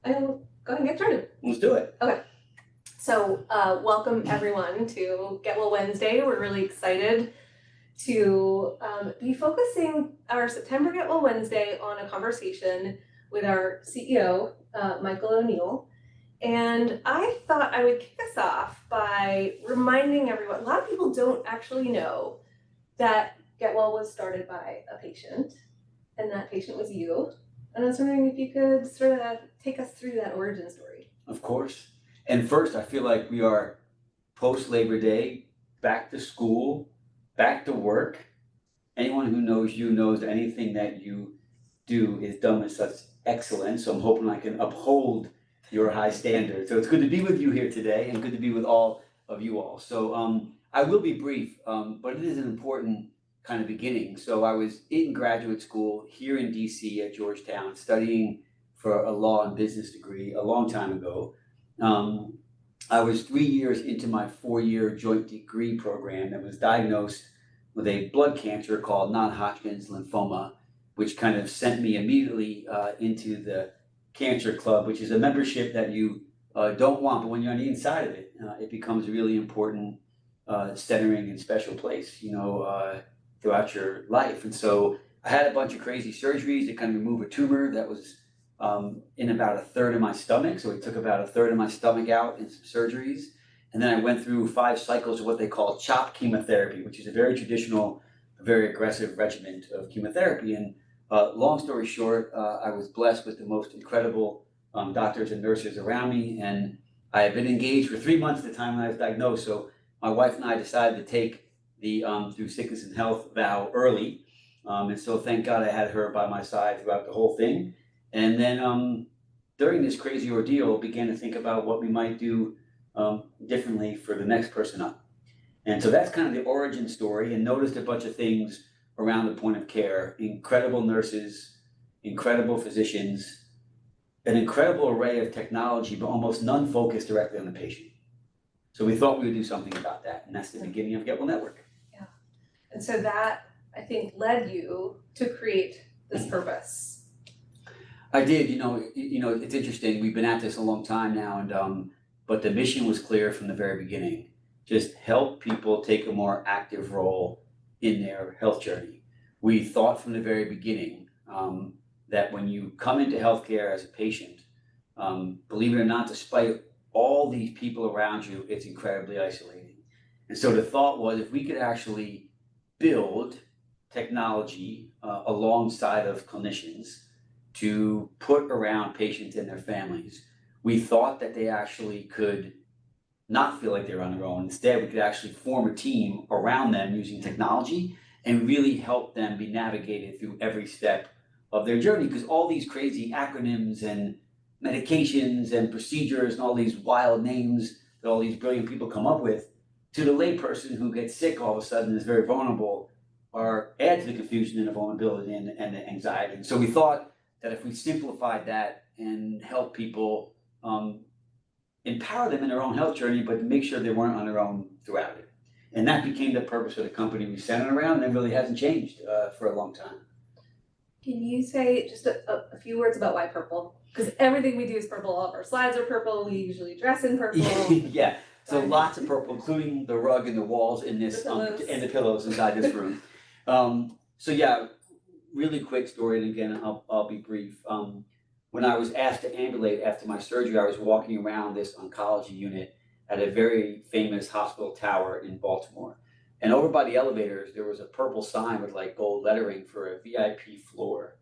I'll go ahead and get started. Let's do it. Okay. So welcome everyone to Get Well Wednesday. We're really excited to be focusing our September Get Well Wednesday on a conversation with our CEO, Michael O'Neill. And I thought I would kick us off by reminding everyone, a lot of people don't actually know that Get Well was started by a patient, and that patient was you. And I was wondering if you could sort of take us through that origin story. Of course. And first, I feel like we are post-Labor Day, back to school, back to work. Anyone who knows you knows that anything that you do is done with such excellence. So I'm hoping I can uphold your high standards. So it's good to be with you here today and good to be with all of you all. So I will be brief, but it is an important kind of beginning. So I was in graduate school here in DC at Georgetown studying for a law and business degree a long time ago. I was 3 years into my 4-year joint degree program and was diagnosed with a blood cancer called non-Hodgkin's lymphoma, which kind of sent me immediately into the Cancer Club, which is a membership that you don't want, but when you're on the inside of it, it becomes a really important centering and special place, throughout your life. And so I had a bunch of crazy surgeries to kind of remove a tumor that was in about a third of my stomach. So it took about a third of my stomach out in some surgeries. And then I went through 5 cycles of what they call CHOP chemotherapy, which is a very traditional, very aggressive regimen of chemotherapy. And long story short, I was blessed with the most incredible doctors and nurses around me. And I had been engaged for 3 months at the time when I was diagnosed. So my wife and I decided to take the Through Sickness and Health vow early. And so thank God I had her by my side throughout the whole thing. And then during this crazy ordeal, began to think about what we might do differently for the next person up. And so that's kind of the origin story, and noticed a bunch of things around the point of care: incredible nurses, incredible physicians, an incredible array of technology, but almost none focused directly on the patient. So we thought we would do something about that, and that's the beginning of Get Well Network. Yeah. And so that, I think, led you to create this purpose. I did. It's interesting. We've been at this a long time now, and but the mission was clear from the very beginning: just help people take a more active role in their health journey. We thought from the very beginning that when you come into healthcare as a patient, believe it or not, despite all these people around you, it's incredibly isolating. And so the thought was, if we could actually build technology alongside of clinicians to put around patients and their families, we thought that they actually could not feel like they're on their own. Instead, we could actually form a team around them using technology and really help them be navigated through every step of their journey. Because all these crazy acronyms and medications and procedures and all these wild names that all these brilliant people come up with, to the layperson who gets sick all of a sudden and is very vulnerable, or add to the confusion and the vulnerability and the anxiety. And so we thought that if we simplified that and help people empower them in their own health journey, but to make sure they weren't on their own throughout it. And that became the purpose of the company we centered around, and it really hasn't changed for a long time. Can you say just a few words about why purple? Because everything we do is purple. All of our slides are purple. We usually dress in purple. Yeah, so lots of purple, including the rug and the walls in this, and the pillows inside this room. So yeah, really quick story, and again, I'll be brief. When I was asked to ambulate after my surgery, I was walking around this oncology unit at a very famous hospital tower in Baltimore. And over by the elevators, there was a purple sign with like gold lettering for a VIP floor.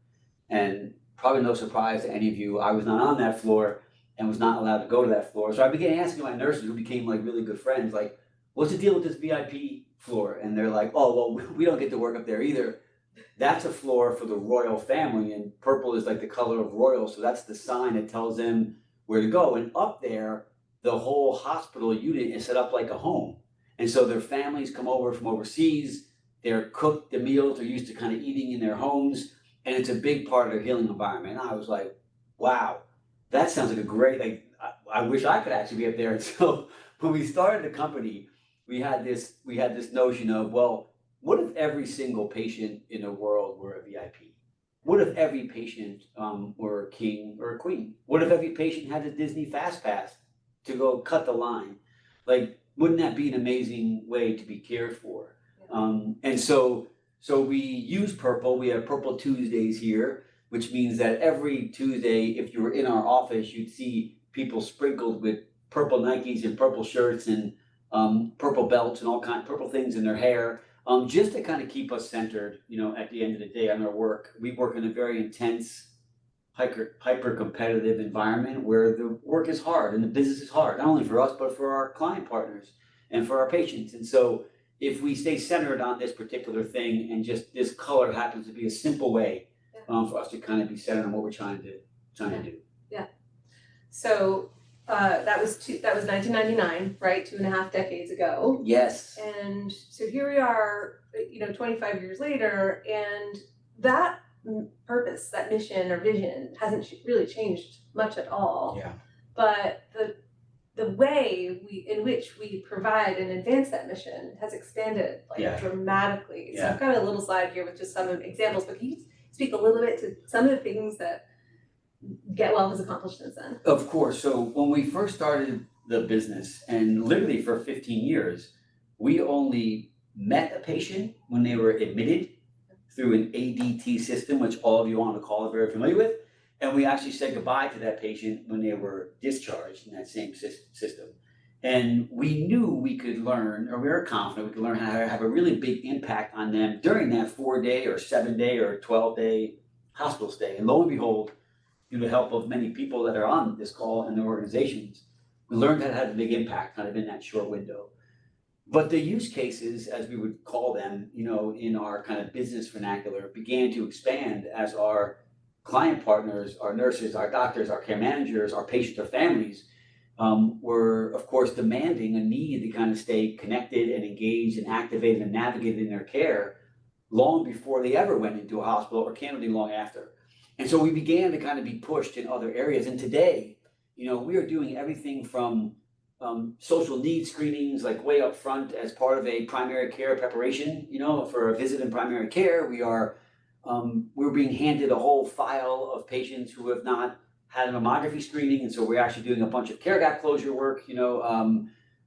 And probably no surprise to any of you, I was not on that floor and was not allowed to go to that floor. So I began asking my nurses, who became like really good friends, like, what's the deal with this VIP floor? And they're like, oh, well, we don't get to work up there either. That's a floor for the royal family, and purple is like the color of royal, so that's the sign that tells them where to go. And up there, the whole hospital unit is set up like a home. And so their families come over from overseas, they're cooked, the meals are used to kind of eating in their homes, and it's a big part of their healing environment. And I was like, wow, that sounds like a great, I wish I could actually be up there. And so when we started the company, we had this notion of, well, what if every single patient in the world were a VIP? What if every patient were a king or a queen? What if every patient had a Disney Fast Pass to go cut the line? Like, wouldn't that be an amazing way to be cared for? And so we use Purple. We have Purple Tuesdays here, which means that every Tuesday, if you were in our office, you'd see people sprinkled with purple Nikes and purple shirts and purple belts and all kinds of purple things in their hair, just to kind of keep us centered, at the end of the day on our work. We work in a very intense, hyper competitive environment where the work is hard and the business is hard, not only for us, but for our client partners and for our patients. And so if we stay centered on this particular thing, and just this color happens to be a simple way for us to kind of be centered on what we're trying to do. Yeah. So that was 1999, right? 2.5 decades ago. Yes. And so here we are, 25 years later, and that purpose, that mission or vision hasn't really changed much at all. Yeah. But the way in which we provide and advance that mission has expanded dramatically. So I've got a little slide here with just some examples, but can you speak a little bit to some of the things that GetWell has accomplished since then? Of course. So when we first started the business, and literally for 15 years, we only met a patient when they were admitted through an ADT system, which all of you on the call are very familiar with. And we actually said goodbye to that patient when they were discharged in that same system. And we knew we could learn, or we were confident we could learn how to have a really big impact on them during that 4-day or 7-day or 12-day hospital stay. And lo and behold, through the help of many people that are on this call and their organizations, we learned how to have a big impact kind of in that short window. But the use cases, as we would call them, in our kind of business vernacular, began to expand as our client partners, our nurses, our doctors, our care managers, our patients, our families were, of course, demanding a need to kind of stay connected and engaged and activated and navigated in their care long before they ever went into a hospital, or candidly long after. And so we began to kind of be pushed in other areas. And today, we are doing everything from social needs screenings, like way up front as part of a primary care preparation, for a visit in primary care. We're being handed a whole file of patients who have not had a mammography screening, and so we're actually doing a bunch of care gap closure work.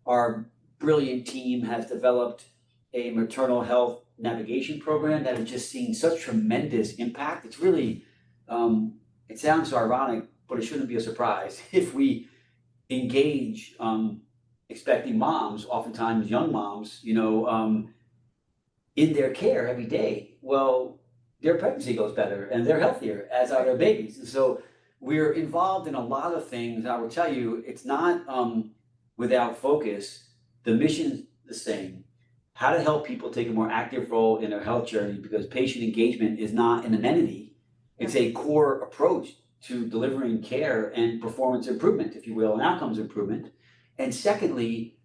Our brilliant team has developed a maternal health navigation program that has just seen such tremendous impact. It's really, it sounds so ironic, but it shouldn't be a surprise if we engage expecting moms, oftentimes young moms, in their care every day. Well, their pregnancy goes better and they're healthier, as are their babies. And so we're involved in a lot of things. And I will tell you, it's not without focus. The mission's the same. How to help people take a more active role in their health journey, because patient engagement is not an amenity. It's a core approach to delivering care and performance improvement, if you will, and outcomes improvement. And secondly,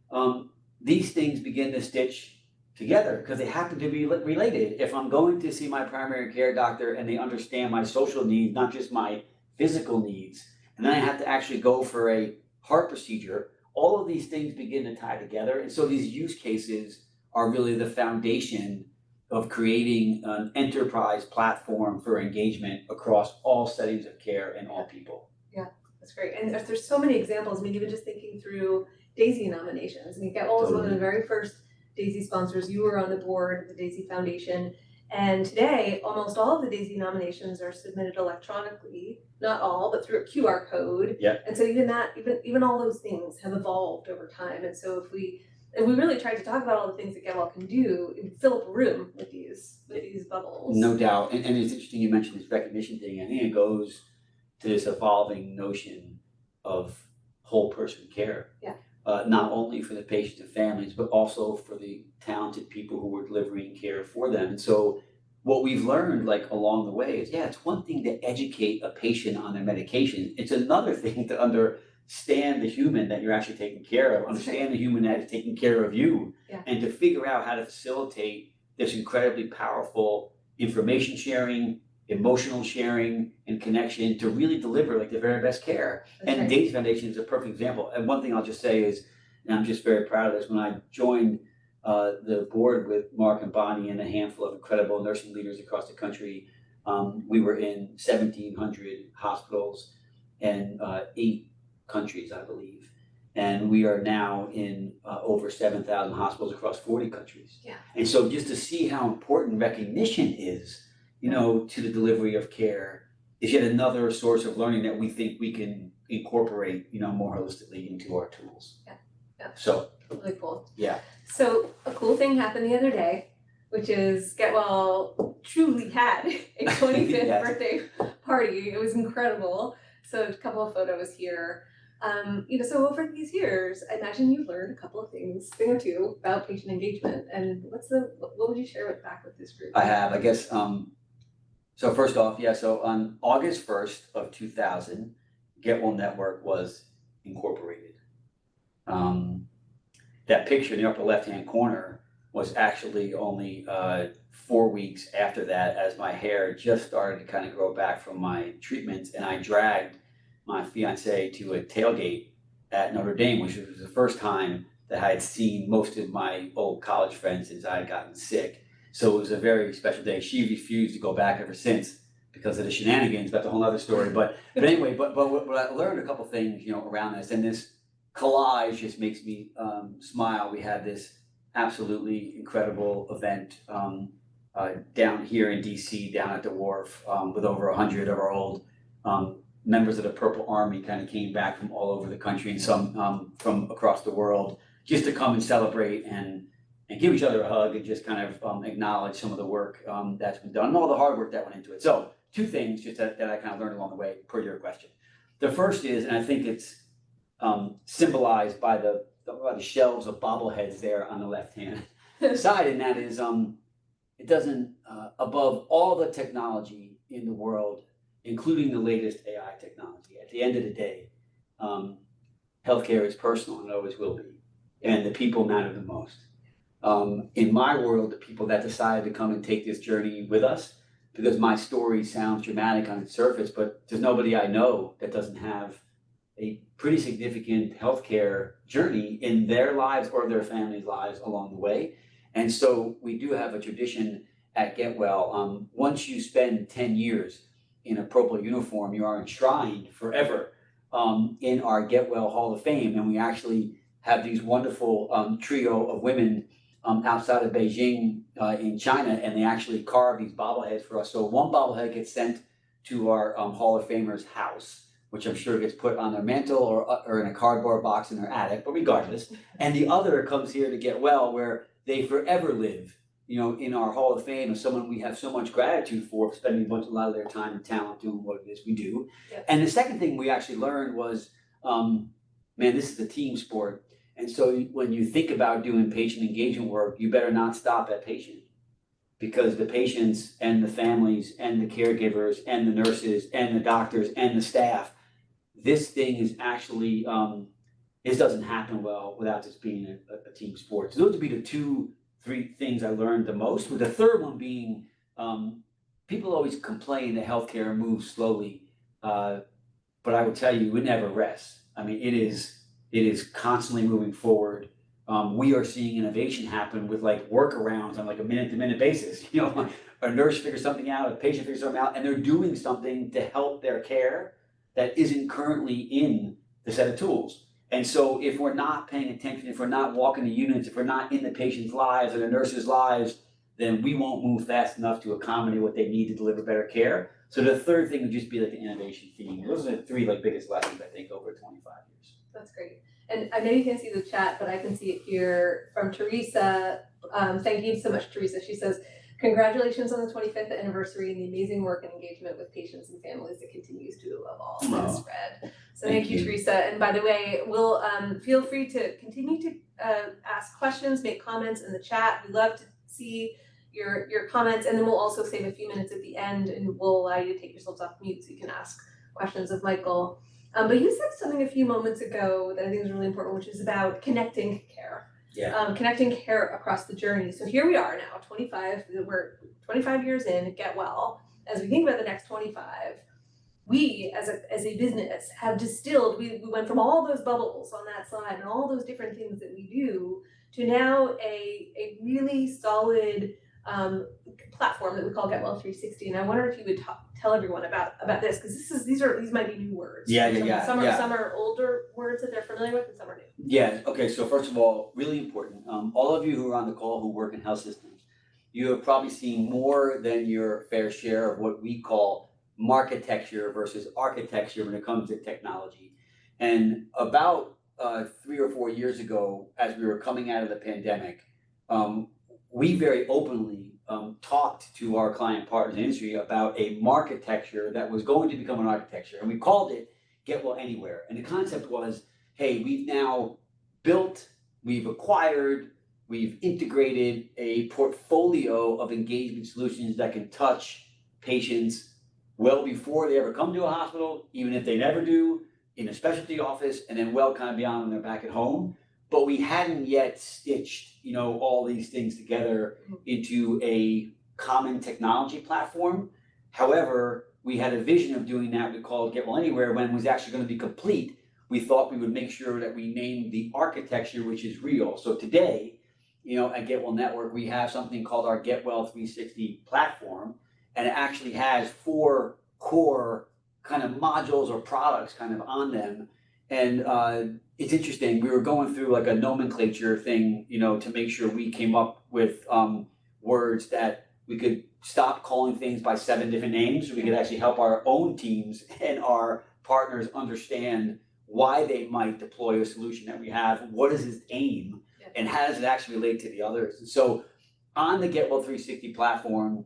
these things begin to stitch together because they happen to be related. If I'm going to see my primary care doctor and they understand my social needs, not just my physical needs, and then I have to actually go for a heart procedure, all of these things begin to tie together. And so these use cases are really the foundation of creating an enterprise platform for engagement across all settings of care and all people. Yeah, that's great. And there's so many examples. I mean, even just thinking through DAISY nominations. I mean, GetWell was one of the very first DAISY sponsors. You were on the board of the DAISY Foundation. And today, almost all of the DAISY nominations are submitted electronically. Not all, but through a QR code. Yep. And so even all those things have evolved over time. And so if we really tried to talk about all the things that GetWell can do, it would fill up a room with these bubbles. No doubt. And it's interesting you mentioned this recognition thing. I think it goes to this evolving notion of whole person care. Yeah. Not only for the patients and families, but also for the talented people who are delivering care for them. And so what we've learned along the way is, it's one thing to educate a patient on their medication. It's another thing to understand the human that you're actually taking care of, understand the human that is taking care of you, and to figure out how to facilitate this incredibly powerful information sharing, emotional sharing, and connection to really deliver the very best care. That's and right. DAISY Foundation is a perfect example. And one thing I'll just say is, and I'm just very proud of this, when I joined the board with Mark and Bonnie and a handful of incredible nursing leaders across the country, We were in 1,700 hospitals and 8 countries, I believe. And we are now in over 7,000 hospitals across 40 countries. Yeah. And so just to see how important recognition is, to the delivery of care is yet another source of learning that we think we can incorporate, more holistically into our tools. Yeah. So really cool. Yeah. So a cool thing happened the other day, which is GetWell truly had a 25th Yes. birthday party. It was incredible. So a couple of photos here. So over these years, I imagine you've learned a couple of things, thing or two, about patient engagement. And what would you share back with this group? I have, I guess. So first off, so on August 1st of 2000, GetWell Network was incorporated. That picture in the upper left-hand corner was actually only 4 weeks after that, as my hair just started to kind of grow back from my treatments, and I dragged my fiance to a tailgate at Notre Dame, which was the first time that I had seen most of my old college friends since I had gotten sick. So it was a very special day. She refused to go back ever since because of the shenanigans. That's a whole other story. But anyway, but what I learned a couple things, around this, and this collage just makes me smile. We had this absolutely incredible event down here in DC, down at the wharf, with over 100 of our old members of the Purple Army kind of came back from all over the country and some from across the world just to come and celebrate and give each other a hug and just kind of acknowledge some of the work that's been done and all the hard work that went into it. So 2 things just that I kind of learned along the way per your question. The first is, and I think it's symbolized by the shelves of bobbleheads there on the left-hand side, and that is it doesn't, above all the technology in the world, including the latest AI technology, at the end of the day, healthcare is personal and it always will be, and the people matter the most. In my world, the people that decided to come and take this journey with us, because my story sounds dramatic on its surface, but there's nobody I know that doesn't have a pretty significant healthcare journey in their lives or their families' lives along the way. And so we do have a tradition at GetWell. Once you spend 10 years in a purple uniform, you are enshrined forever in our GetWell Hall of Fame. And we actually have these wonderful trio of women outside of Beijing in China, and they actually carve these bobbleheads for us. So one bobblehead gets sent to our Hall of Famers house, which I'm sure gets put on their mantle or in a cardboard box in their attic, but regardless. And the other comes here to GetWell, where they forever live, in our Hall of Fame, as someone we have so much gratitude for spending a lot of their time and talent doing what it is we do. Yep. And the second thing we actually learned was, this is a team sport. And so when you think about doing patient engagement work, you better not stop at patient, because the patients and the families and the caregivers and the nurses and the doctors and the staff, this thing is actually, this doesn't happen well without this being a team sport. So those would be the 3 things I learned the most, with the third one being, people always complain that healthcare moves slowly, but I would tell you, it never rests. I mean, it is constantly moving forward. We are seeing innovation happen with workarounds on a minute-to-minute basis. A nurse figures something out, a patient figures something out, and they're doing something to help their care that isn't currently in the set of tools. And so if we're not paying attention, if we're not walking the units, if we're not in the patient's lives or the nurses' lives, then we won't move fast enough to accommodate what they need to deliver better care. So the third thing would just be the innovation theme. Those are the 3 biggest lessons, I think, over 25 years. That's great. And I know you can see the chat, but I can see it here from Teresa. Thank you so much, Teresa. She says, congratulations on the 25th anniversary and the amazing work and engagement with patients and families that continues to evolve and spread. So thank you, Teresa. And by the way, we'll feel free to continue to ask questions, make comments in the chat. We love to see your comments, and then we'll also save a few minutes at the end, and we'll allow you to take yourselves off mute so you can ask questions of Michael. But you said something a few moments ago that I think is really important, which is about connecting care. Yeah. Connecting care across the journey. So here we are now, we're 25 years in at GetWell. As we think about the next 25, we as a business have distilled, we went from all those bubbles on that slide and all those different things that we do to now a really solid platform that we call Get Well 360, and I wonder if you would tell everyone about this, because these might be new words. Some are older words that they're familiar with, and some are new. Yeah. Okay. So first of all, really important. All of you who are on the call who work in health systems, you have probably seen more than your fair share of what we call marketecture versus architecture when it comes to technology. And about 3 or 4 years ago, as we were coming out of the pandemic, we very openly talked to our client partners in the industry about a marketecture that was going to become an architecture, and we called it Get Well Anywhere. And the concept was, hey, we've now built, we've acquired, we've integrated a portfolio of engagement solutions that can touch patients well before they ever come to a hospital, even if they never do, in a specialty office, and then well kind of beyond when they're back at home. But we hadn't yet stitched, all these things together into a common technology platform. However, we had a vision of doing that. We called Get Well Anywhere. When it was actually going to be complete, we thought we would make sure that we named the architecture, which is real. So today, at Get Well Network, we have something called our Get Well 360 platform, and it actually has 4 core kind of modules or products kind of on them. And it's interesting. We were going through like a nomenclature thing, to make sure we came up with words that we could stop calling things by 7 different names. So we could actually help our own teams and our partners understand why they might deploy a solution that we have. What is its aim, and how does it actually relate to the others? And so on the Get Well 360 platform,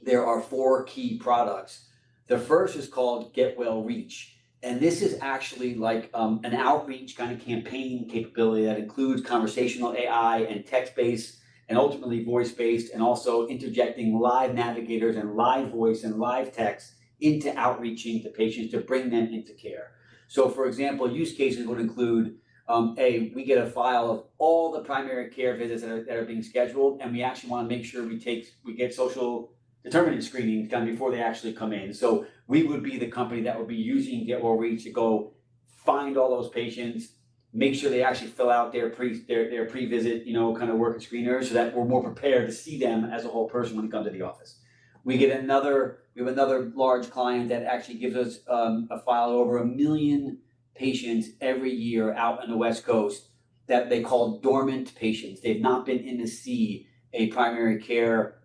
there are 4 key products. The first is called Get Well Reach. And this is actually like an outreach kind of campaign capability that includes conversational AI and text-based and ultimately voice-based, and also interjecting live navigators and live voice and live text into outreaching to patients to bring them into care. So for example, use cases would include, we get a file of all the primary care visits that are being scheduled, and we actually want to make sure we get social determinant screening done before they actually come in. So we would be the company that would be using Get Well Reach to go find all those patients, make sure they actually fill out their pre-visit, kind of work screeners, so that we're more prepared to see them as a whole person when they come to the office. We have another large client that actually gives us a file of over 1 million patients every year out on the West Coast that they call dormant patients. They've not been in to see a primary care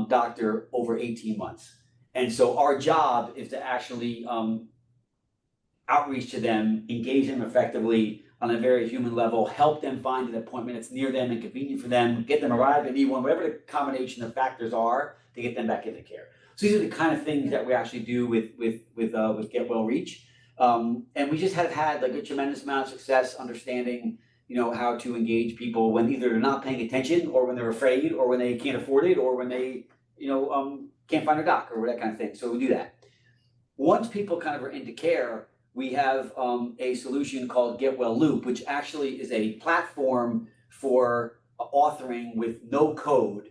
doctor over 18 months. And so our job is to actually outreach to them, engage them effectively on a very human level, help them find an appointment that's near them and convenient for them, get them arrived at E1, whatever the combination of factors are to get them back into care. So these are the kind of things that we actually do with Get Well Reach. And we just have had like a tremendous amount of success understanding, how to engage people when either they're not paying attention, or when they're afraid, or when they can't afford it, or when they, can't find a doc, or that kind of thing. So we do that. Once people kind of are into care, we have a solution called Get Well Loop, which actually is a platform for authoring with no code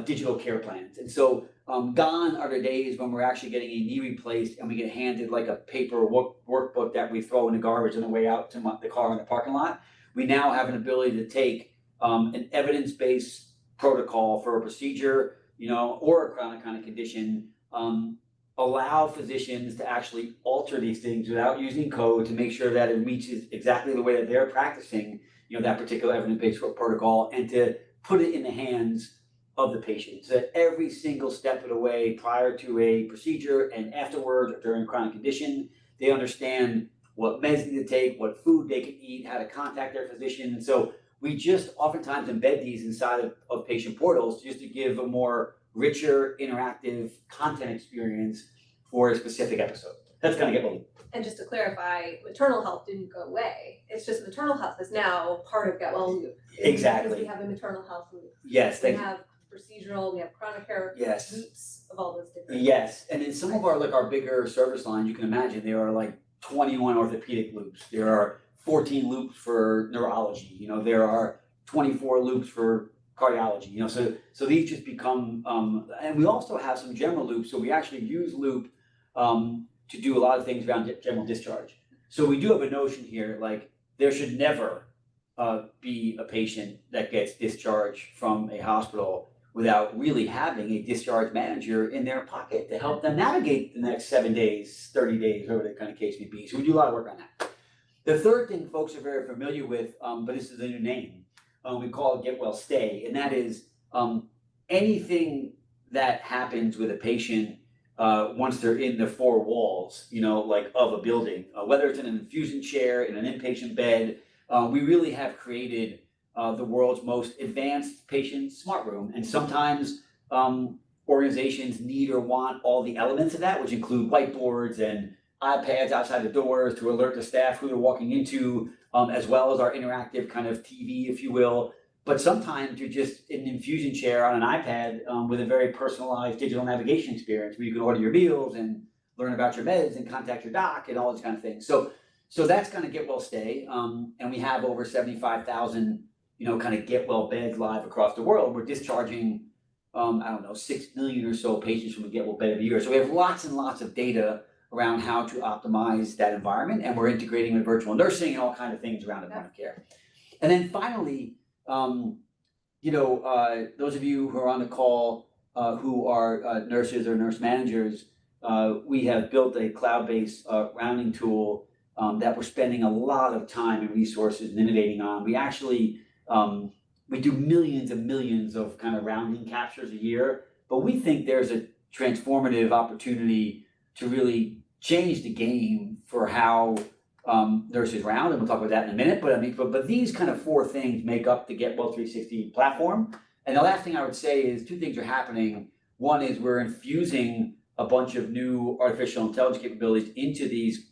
digital care plans. And so gone are the days when we're actually getting a knee replaced and we get handed like a paper workbook that we throw in the garbage on the way out to the car in the parking lot. We now have an ability to take an evidence-based protocol for a procedure, or a chronic kind of condition, allow physicians to actually alter these things without using code to make sure that it reaches exactly the way that they're practicing, that particular evidence-based protocol, and to put it in the hands of the patient, so that every single step of the way prior to a procedure and afterwards or during chronic condition, they understand what meds they need to take, what food they can eat, how to contact their physician. And so we just oftentimes embed these inside of patient portals just to give a more richer, interactive content experience for a specific episode. That's kind of Get Well Loop. And just to clarify, maternal health didn't go away. It's just maternal health is now part of Get Well Loop. Exactly. Because we have a maternal health loop. Yes. We have procedural, we have chronic care loops of all those different. Yes. And in some of our bigger service lines, you can imagine there are like 21 orthopedic loops. There are 14 loops for neurology. There are 24 loops for cardiology. So these just become, and we also have some general loops. So we actually use loop to do a lot of things around general discharge. So we do have a notion here, like there should never be a patient that gets discharged from a hospital without really having a discharge manager in their pocket to help them navigate the next 7 days, 30 days, whatever the kind of case may be. So we do a lot of work on that. The third thing folks are very familiar with, but this is a new name, we call it Get Well Stay, and that is anything that happens with a patient once they're in the four walls, like of a building, whether it's in an infusion chair, in an inpatient bed, we really have created the world's most advanced patient smart room. And sometimes organizations need or want all the elements of that, which include whiteboards and iPads outside the doors to alert the staff who they're walking into, as well as our interactive kind of TV, if you will. But sometimes you're just in an infusion chair on an iPad with a very personalized digital navigation experience where you can order your meals and learn about your meds and contact your doc and all those kind of things. So that's kind of Get Well Stay. And we have over 75,000, kind of Get Well beds live across the world. We're discharging, 6 million or so patients from a Get Well bed every year. So we have lots and lots of data around how to optimize that environment. And we're integrating with virtual nursing and all kinds of things around the point of care. And then finally, those of you who are on the call who are nurses or nurse managers, we have built a cloud-based rounding tool that we're spending a lot of time and resources and innovating on. We actually, we do millions and millions of kind of rounding captures a year, but we think there's a transformative opportunity to really change the game for how nurses round, and we'll talk about that in a minute. But these kind of four things make up the Get Well 360 platform. And the last thing I would say is two things are happening. One is we're infusing a bunch of new artificial intelligence capabilities into these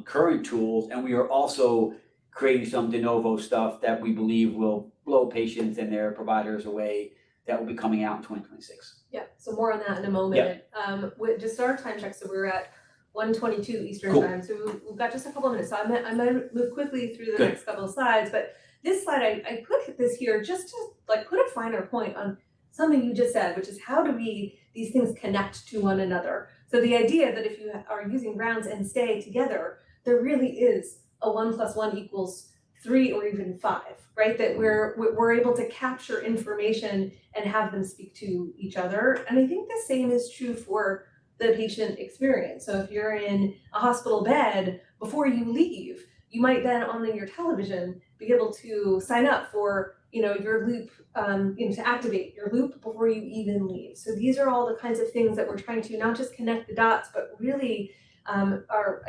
current tools, and we are also creating some de novo stuff that we believe will blow patients and their providers away, that will be coming out in 2026. Yeah, so more on that in a moment. Yeah. Just our time check, so we're at 1:22 Eastern time, so we've got just a couple of minutes. So I'm gonna move quickly through the next couple of slides, but this slide, I put this here just to put a finer point on something you just said, which is how do these things connect to one another. So the idea that if you are using rounds and stay together, there really is a 1 + 1 = 3 or even 5, right? That we're able to capture information and have them speak to each other. And I think the same is true for the patient experience. So if you're in a hospital bed, before you leave, you might then on your television be able to sign up for your loop, to activate your loop before you even leave. So these are all the kinds of things that we're trying to not just connect the dots, but really our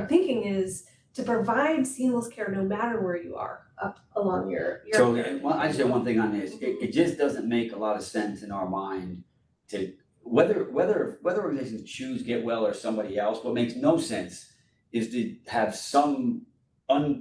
thinking is to provide seamless care no matter where you are up along your So I just say one thing on this. It just doesn't make a lot of sense in our mind to whether organizations choose Get Well or somebody else. What makes no sense is to have some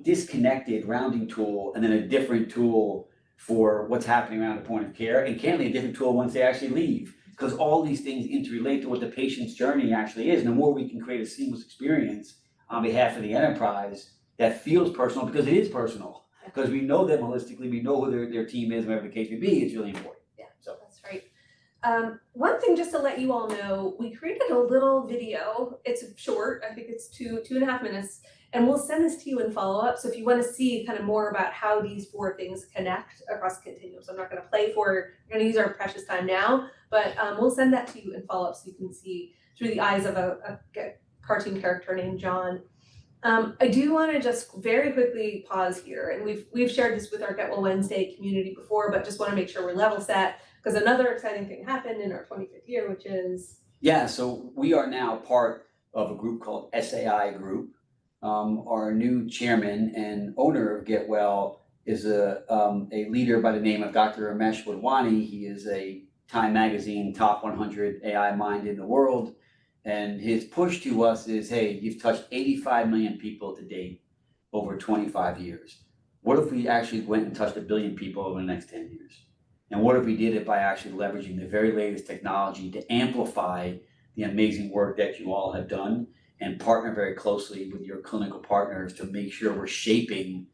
disconnected rounding tool and then a different tool for what's happening around the point of care, and candidly a different tool once they actually leave, because all these things interrelate to what the patient's journey actually is. And the more we can create a seamless experience on behalf of the enterprise that feels personal, because it is personal, because we know them holistically, we know who their team is, whatever the case may be, it's really important. Yeah, so that's right. One thing just to let you all know, we created a little video. It's short, I think it's 2.5 minutes, and we'll send this to you in follow-up. So if you want to see kind of more about how these four things connect across continuum, so I'm not going to play for, we're going to use our precious time now, but we'll send that to you in follow-up so you can see through the eyes of a cartoon character named John. I do want to just very quickly pause here, and we've shared this with our Get Well Wednesday community before, but just want to make sure we're level set, because another exciting thing happened in our 25th year, which is... Yeah, so we are now part of a group called SAI Group. Our new chairman and owner of Get Well is a leader by the name of Dr. Ramesh Wadhwani. He is a Time Magazine top 100 AI mind in the world. And his push to us is, hey, you've touched 85 million people to date over 25 years. What if we actually went and touched 1 billion people over the next 10 years? And what if we did it by actually leveraging the very latest technology to amplify the amazing work that you all have done and partner very closely with your clinical partners to make sure we're shaping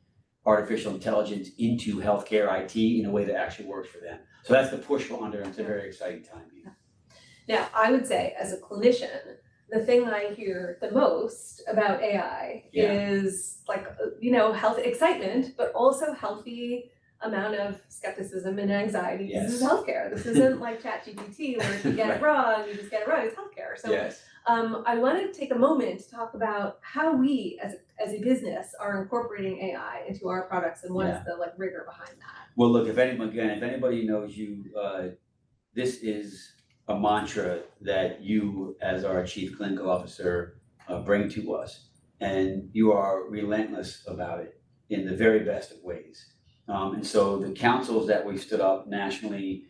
artificial intelligence into healthcare IT in a way that actually works for them. So that's the push we're under, and it's a very exciting time. Now, I would say as a clinician, the thing I hear the most about AI is health excitement, but also healthy amount of skepticism and anxiety. Yes. This is healthcare. This isn't like ChatGPT where if you get it wrong, you just get it wrong. It's healthcare. So Yes. I want to take a moment to talk about how we as a business are incorporating AI into our products and what is the like rigor behind that. Well, look, if anybody knows you, this is a mantra that you, as our Chief Clinical Officer, bring to us, and you are relentless about it in the very best of ways. And so the councils that we've stood up nationally,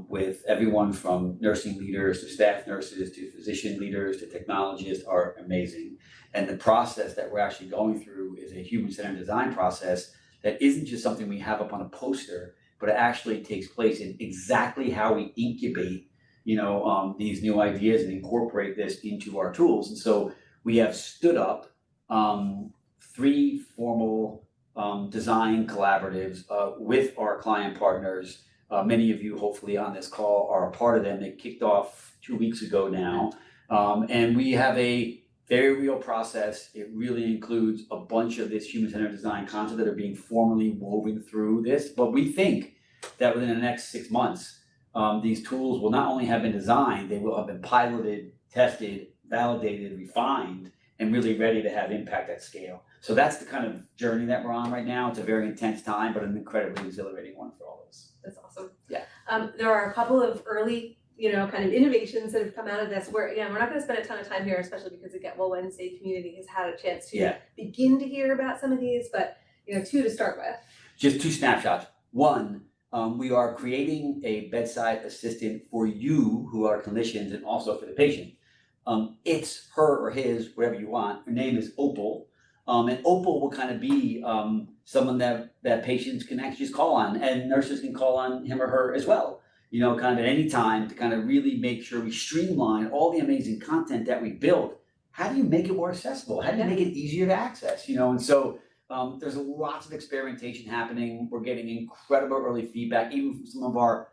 with everyone from nursing leaders to staff nurses to physician leaders to technologists, are amazing. And the process that we're actually going through is a human-centered design process that isn't just something we have up on a poster, but it actually takes place in exactly how we incubate, these new ideas and incorporate this into our tools. And so we have stood up 3 formal design collaboratives with our client partners. Many of you hopefully on this call are a part of them. They kicked off 2 weeks ago now. And we have a very real process. It really includes a bunch of this human-centered design concepts that are being formally woven through this. But we think that within the next 6 months, these tools will not only have been designed, they will have been piloted, tested, validated, refined, and really ready to have impact at scale. So that's the kind of journey that we're on right now. It's a very intense time, but an incredibly exhilarating one for all of us. That's awesome. Yeah. There are a couple of early, kind of innovations that have come out of this where, again, we're not going to spend a ton of time here, especially because the Get Well Wednesday community has had a chance to begin to hear about some of these, but, 2 to start with. Just 2 snapshots. One, we are creating a bedside assistant for you who are clinicians and also for the patient. It's her or his, whatever you want. Her name is Opal. And Opal will kind of be someone that patients can actually just call on, and nurses can call on him or her as well, kind of at any time, to kind of really make sure we streamline all the amazing content that we built. How do you make it more accessible? How do you make it easier to access? And so there's lots of experimentation happening. We're getting incredible early feedback, even from some of our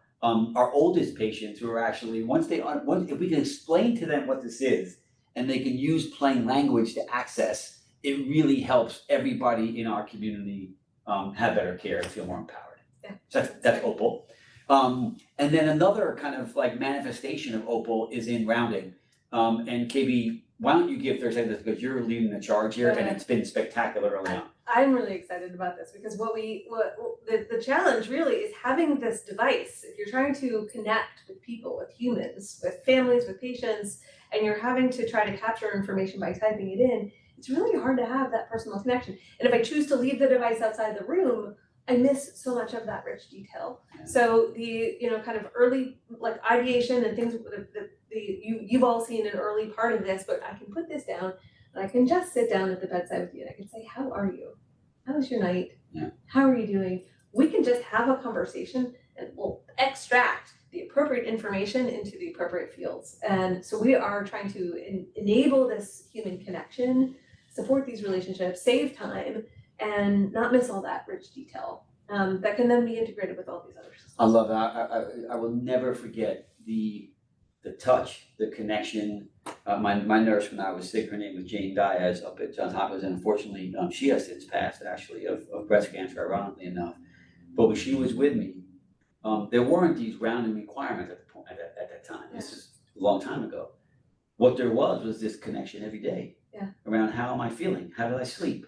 oldest patients who are actually, if we can explain to them what this is and they can use plain language to access, it really helps everybody in our community have better care and feel more empowered. Yeah. So that's Opal. And then another kind of like manifestation of Opal is in rounding. And KB, why don't you give 30 seconds, because you're leading the charge here, and it's been spectacular early on. I'm really excited about this because the challenge really is having this device. If you're trying to connect with people, with humans, with families, with patients, and you're having to try to capture information by typing it in, it's really hard to have that personal connection. And if I choose to leave the device outside the room, I miss so much of that rich detail. Yeah. So the kind of early like ideation and things you've all seen an early part of this, but I can put this down and I can just sit down at the bedside with you and I can say, how are you? How was your night? Yeah. How are you doing? We can just have a conversation and we'll extract the appropriate information into the appropriate fields. And so we are trying to enable this human connection, support these relationships, save time, and not miss all that rich detail that can then be integrated with all these other systems. I love that. I will never forget the touch, the connection. My nurse when I was sick, her name was Jane Diaz up at Johns Hopkins, and unfortunately she has since passed actually of breast cancer, ironically enough. But when she was with me, there weren't these rounding requirements at that time. Yeah. This is a long time ago. What there was this connection every day around how am I feeling? How did I sleep?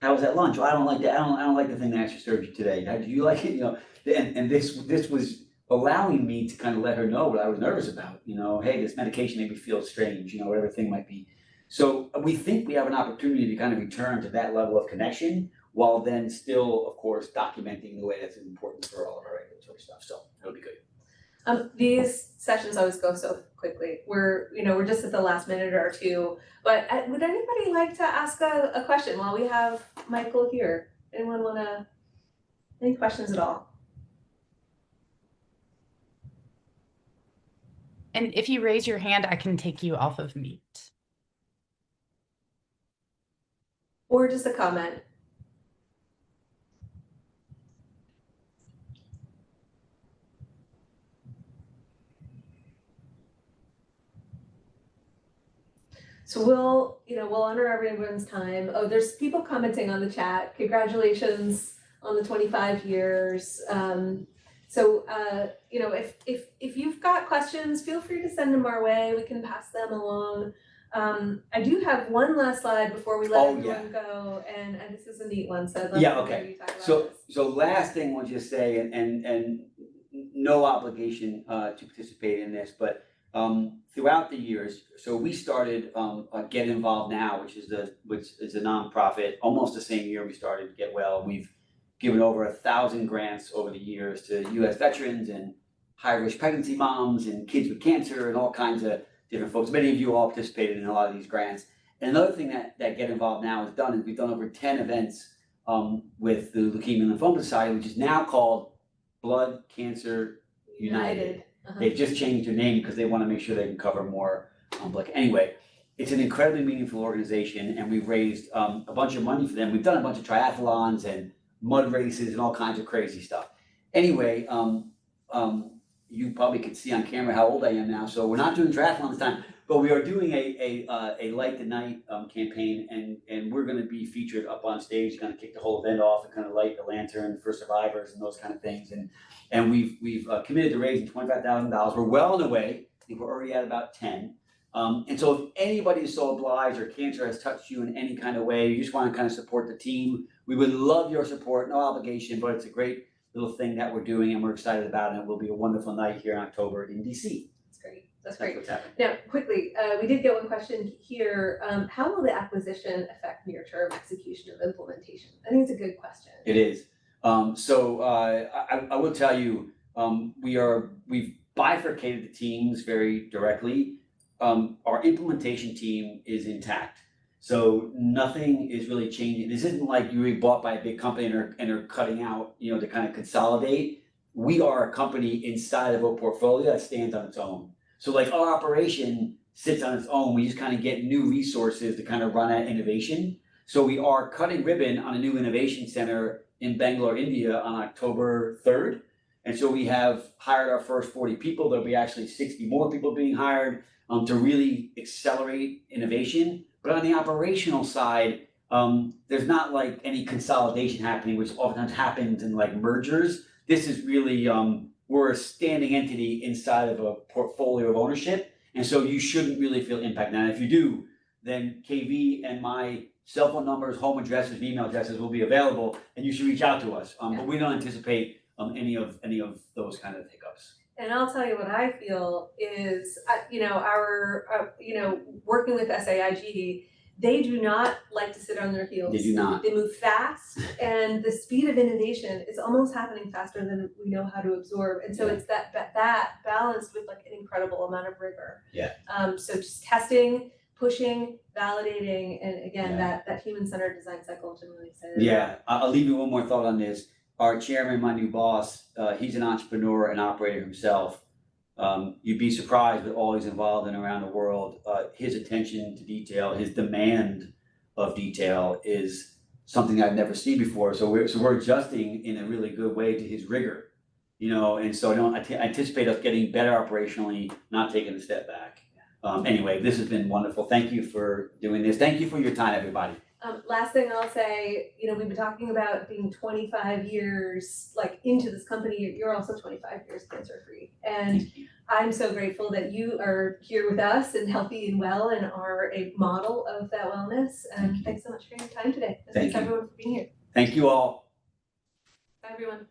How was that lunch? Well, I don't like that. I don't like the thing that actually served you today. How do you like it? And this was allowing me to kind of let her know what I was nervous about. Hey, this medication made me feel strange. Whatever thing might be. So we think we have an opportunity to kind of return to that level of connection, while then still, of course, documenting the way that's important for all of our regulatory stuff. So it'll be good. These sessions always go so quickly. We're just at the last minute or two, but would anybody like to ask a question while we have Michael here? Anyone any questions at all? And if you raise your hand, I can take you off of mute. Or just a comment. So we'll honor everyone's time. Oh, there's people commenting on the chat. Congratulations on the 25 years. So if you've got questions, feel free to send them our way. We can pass them along. I do have one last slide before we let everyone go, and this is a neat one, so I'd love to hear you talk about this. So last thing we'll just say, and no obligation to participate in this, but throughout the years, so we started Get Involved Now, which is a nonprofit. Almost the same year we started Get Well. We've given over 1,000 grants over the years to U.S. veterans and high-risk pregnancy moms and kids with cancer and all kinds of different folks. Many of you all participated in a lot of these grants. And another thing that Get Involved Now has done is we've done over 10 events with the Leukemia and Lymphoma Society, which is now called Blood Cancer United. They've just changed their name because they want to make sure they can cover more blood. Anyway, it's an incredibly meaningful organization, and we've raised a bunch of money for them. We've done a bunch of triathlons and mud races and all kinds of crazy stuff. Anyway, you probably could see on camera how old I am now, so we're not doing triathlon this time, but we are doing a Light the Night campaign, and we're going to be featured up on stage, kind of kick the whole event off and kind of light the lantern for survivors and those kind of things. And we've committed to raising $25,000. We're well on the way. I think we're already at about 10. And so if anybody is so obliged or cancer has touched you in any kind of way, you just want to kind of support the team, we would love your support, no obligation, but it's a great little thing that we're doing and we're excited about it. And it will be a wonderful night here in October in DC. That's great. That's great. What's happening. Now, quickly, we did get one question here. How will the acquisition affect near-term execution of implementation? I think it's a good question. It is. So I will tell you, we've bifurcated the teams very directly. Our implementation team is intact. So nothing is really changing. This isn't like you were bought by a big company and are cutting out, to kind of consolidate. We are a company inside of a portfolio that stands on its own. So like our operation sits on its own. We just kind of get new resources to kind of run at innovation. So we are cutting ribbon on a new innovation center in Bangalore, India on October 3rd. And so we have hired our first 40 people. There'll be actually 60 more people being hired to really accelerate innovation. But on the operational side, there's not like any consolidation happening, which oftentimes happens in like mergers. This is really, we're a standing entity inside of a portfolio of ownership. And so you shouldn't really feel impacted. Now, if you do, then KV and my cell phone numbers, home addresses, and email addresses will be available, and you should reach out to us. But we don't anticipate any of those kind of hiccups. And I'll tell you what I feel is, working with SAIG, they do not like to sit on their heels. They do not. They move fast, and the speed of innovation is almost happening faster than we know how to absorb. And so it's that balanced with like an incredible amount of rigor. Yeah. So just testing, pushing, validating, and again, that human-centered design cycle, which I'm really excited about. I'll leave you one more thought on this. Our chairman, my new boss, he's an entrepreneur and operator himself. You'd be surprised with all he's involved in around the world. His attention to detail, his demand of detail is something I've never seen before. So we're adjusting in a really good way to his rigor, and so I anticipate us getting better operationally, not taking a step back. Anyway, this has been wonderful. Thank you for doing this. Thank you for your time, everybody. Last thing I'll say, we've been talking about being 25 years like into this company. You're also 25 years cancer-free. And I'm so grateful that you are here with us and healthy and well and are a model of that wellness. And thanks so much for your time today. Thanks everyone for being here. Thank you all. Bye everyone.